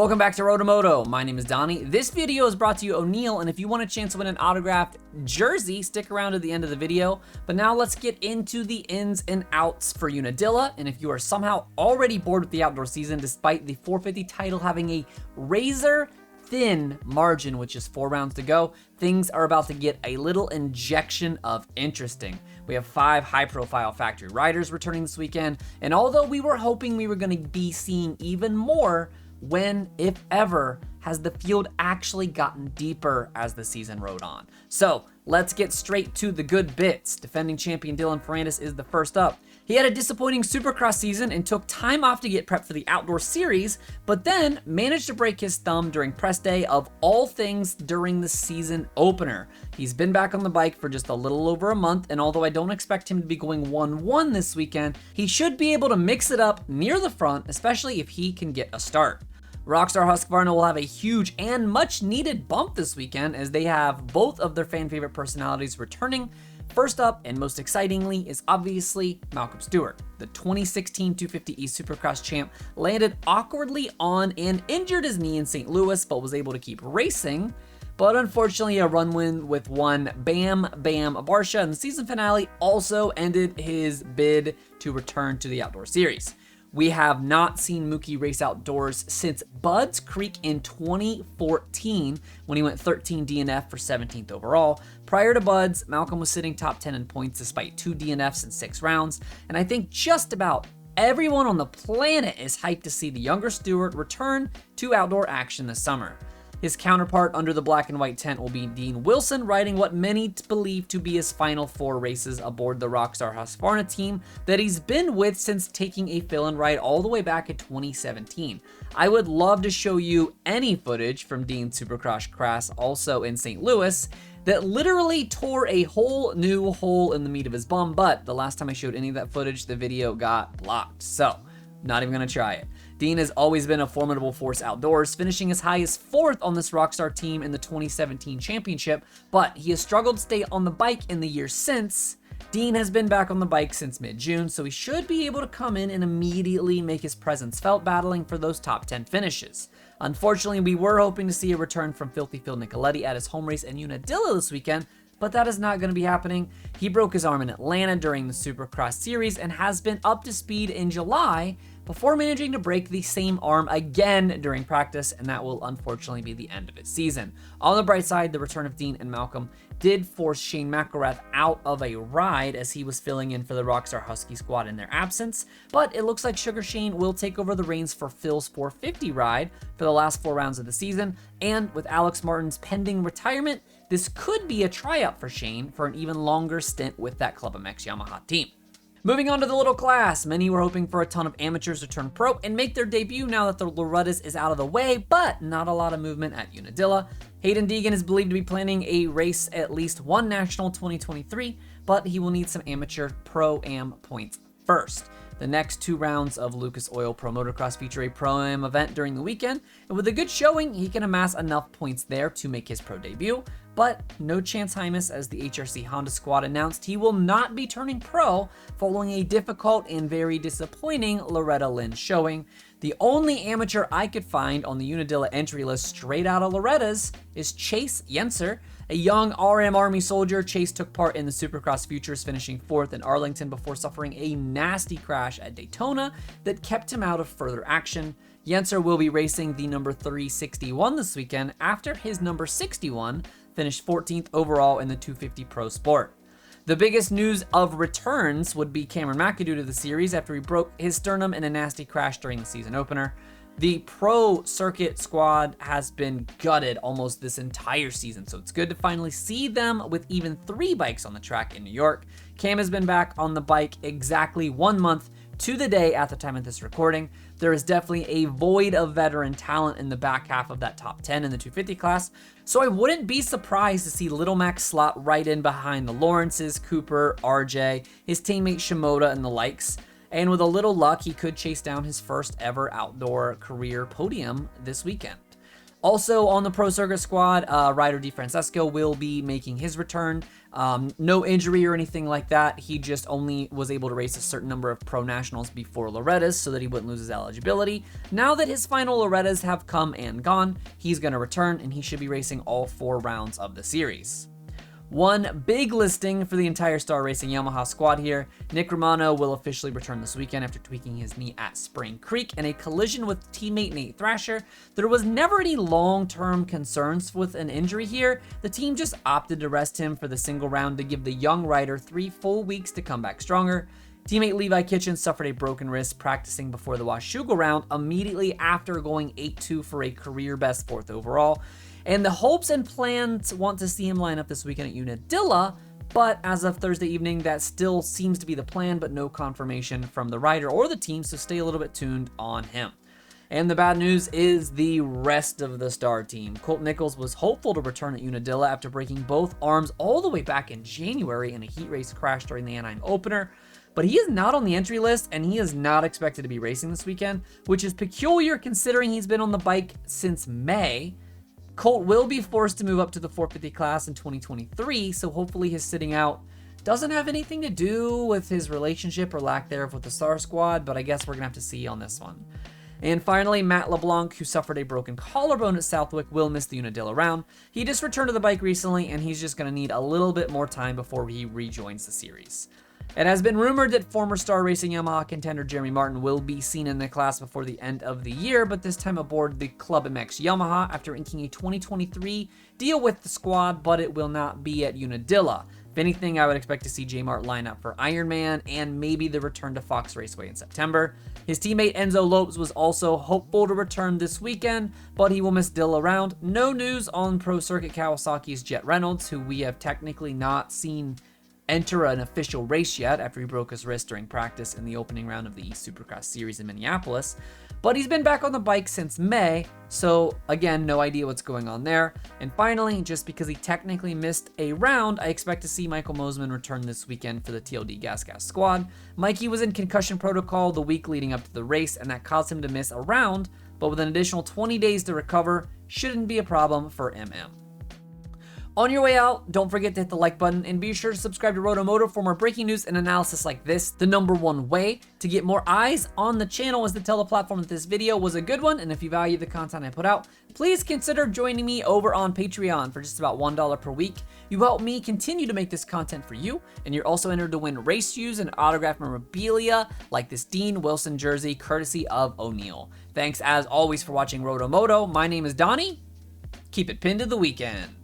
Welcome back to RotoMoto. My name is Donnie. This video is brought to you O'Neal, and if you want a chance to win an autographed jersey, stick around to the end of the video. But now let's get into the ins and outs for Unadilla, and if you are somehow already bored with the outdoor season, despite the 450 title having a razor-thin margin with just 4 rounds to go, things are about to get a little injection of interesting. We have 5 high-profile factory riders returning this weekend, and although we were hoping we were going to be seeing even more, when, if ever, has the field actually gotten deeper as the season rode on? So let's get straight to the good bits. Defending champion Dylan Ferreira is the first up. He had a disappointing Supercross season and took time off to get prepped for the outdoor series, but then managed to break his thumb during press day of all things during the season opener. He's been back on the bike for just a little over a month, and although I don't expect him to be going 1-1 this weekend, he should be able to mix it up near the front, especially if he can get a start. Rockstar Husqvarna will have a huge and much needed bump this weekend as they have both of their fan favorite personalities returning. First up, and most excitingly, is obviously Malcolm Stewart. The 2016 250E Supercross champ landed awkwardly on and injured his knee in St. Louis, but was able to keep racing. But unfortunately, a run win with one Bam Bam Barsha in the season finale also ended his bid to return to the outdoor series. We have not seen Mookie race outdoors since Budds Creek in 2014 when he went 13 DNF for 17th overall. Prior to Budds, Malcolm was sitting top 10 in points despite 2 DNFs in 6 rounds, and I think just about everyone on the planet is hyped to see the younger Stewart return to outdoor action this summer. His counterpart under the black and white tent will be Dean Wilson, riding what many believe to be his final 4 races aboard the Rockstar Husqvarna team that he's been with since taking a fill-in ride all the way back in 2017. I would love to show you any footage from Dean's Supercross crash also in St. Louis that literally tore a whole new hole in the meat of his bum, but the last time I showed any of that footage, the video got blocked, so not even gonna try it. Dean has always been a formidable force outdoors, finishing as high as 4th on this Rockstar team in the 2017 championship, but he has struggled to stay on the bike in the years since. Dean has been back on the bike since mid-June, so he should be able to come in and immediately make his presence felt battling for those top 10 finishes. Unfortunately, we were hoping to see a return from Filthy Phil Nicoletti at his home race in Unadilla this weekend, but that is not going to be happening. He broke his arm in Atlanta during the Supercross series and has been up to speed in July before managing to break the same arm again during practice, and that will unfortunately be the end of his season. On the bright side, the return of Dean and Malcolm did force Shane McElrath out of a ride as he was filling in for the Rockstar Husky squad in their absence, but it looks like Sugar Shane will take over the reins for Phil's 450 ride for the last 4 rounds of the season, and with Alex Martin's pending retirement, this could be a tryout for Shane for an even longer stint with that Club MX Yamaha team. Moving on to the little class, many were hoping for a ton of amateurs to turn pro and make their debut now that the Loretta's is out of the way, but not a lot of movement at Unadilla. Hayden Deegan is believed to be planning a race at least one national 2023, but he will need some amateur Pro-Am points first. The next 2 rounds of Lucas Oil Pro Motocross feature a Pro-Am event during the weekend, and with a good showing, he can amass enough points there to make his pro debut, but no chance Hymas, as the HRC Honda squad announced he will not be turning pro following a difficult and very disappointing Loretta Lynn showing. The only amateur I could find on the Unadilla entry list straight out of Loretta's is Chase Yenser, a young RM Army soldier. Chase took part in the Supercross Futures, finishing 4th in Arlington before suffering a nasty crash at Daytona that kept him out of further action. Yenser will be racing the number 361 this weekend after his number 61 finished 14th overall in the 250 Pro Sport. The biggest news of returns would be Cameron McAdoo to the series after he broke his sternum in a nasty crash during the season opener. The pro circuit squad has been gutted almost this entire season, so it's good to finally see them with even 3 bikes on the track in New York. Cam has been back on the bike exactly 1 month to the day at the time of this recording. There is definitely a void of veteran talent in the back half of that top 10 in the 250 class, so I wouldn't be surprised to see Little Mac slot right in behind the Lawrences, Cooper, RJ, his teammate Shimoda, and the likes. And with a little luck, he could chase down his first ever outdoor career podium this weekend. Also on the Pro Circuit squad, rider Francesco will be making his return. No injury or anything like that. He just only was able to race a certain number of Pro Nationals before Loretta's so that he wouldn't lose his eligibility. Now that his final Loretta's have come and gone, he's going to return and he should be racing all 4 rounds of the series. One big listing for the entire Star Racing Yamaha squad here. Nick Romano will officially return this weekend after tweaking his knee at Spring Creek in a collision with teammate Nate Thrasher. There was never any long-term concerns with an injury here. The team just opted to rest him for the single round to give the young rider 3 full weeks to come back stronger. Teammate Levi Kitchens suffered a broken wrist practicing before the Washougal round immediately after going 8-2 for a career best 4th overall. And the hopes and plans want to see him line up this weekend at Unadilla, but as of Thursday evening, that still seems to be the plan, but no confirmation from the rider or the team, so stay a little bit tuned on him. And the bad news is the rest of the Star team. Colt Nichols was hopeful to return at Unadilla after breaking both arms all the way back in January in a heat race crash during the Anaheim opener, but he is not on the entry list and he is not expected to be racing this weekend, which is peculiar considering he's been on the bike since May. Colt will be forced to move up to the 450 class in 2023, so hopefully his sitting out doesn't have anything to do with his relationship or lack thereof with the Star Squad, but I guess we're going to have to see on this one. And finally, Matt LeBlanc, who suffered a broken collarbone at Southwick, will miss the Unadilla round. He just returned to the bike recently, and he's just going to need a little bit more time before he rejoins the series. It has been rumored that former Star Racing Yamaha contender Jeremy Martin will be seen in the class before the end of the year, but this time aboard the Club MX Yamaha after inking a 2023 deal with the squad, but it will not be at Unadilla. If anything, I would expect to see J Mart line up for Ironman and maybe the return to Fox Raceway in September. His teammate Enzo Lopes was also hopeful to return this weekend, but he will miss Dilla round. No news on Pro Circuit Kawasaki's Jet Reynolds, who we have technically not seen enter an official race yet after he broke his wrist during practice in the opening round of the East Supercross Series in Minneapolis. But he's been back on the bike since May, so again, no idea what's going on there. And finally, just because he technically missed a round, I expect to see Michael Mosman return this weekend for the TLD Gas squad. Mikey was in concussion protocol the week leading up to the race, and that caused him to miss a round, but with an additional 20 days to recover, shouldn't be a problem for MM. On your way out, don't forget to hit the like button and be sure to subscribe to RotoMoto for more breaking news and analysis like this. The #1 way to get more eyes on the channel is to tell the platform that this video was a good one, and if you value the content I put out, please consider joining me over on Patreon for just about $1 per week. You help me continue to make this content for you, and you're also entered to win race shoes and autographed memorabilia like this Dean Wilson jersey courtesy of O'Neill. Thanks as always for watching RotoMoto. My name is Donnie. Keep it pinned to the weekend.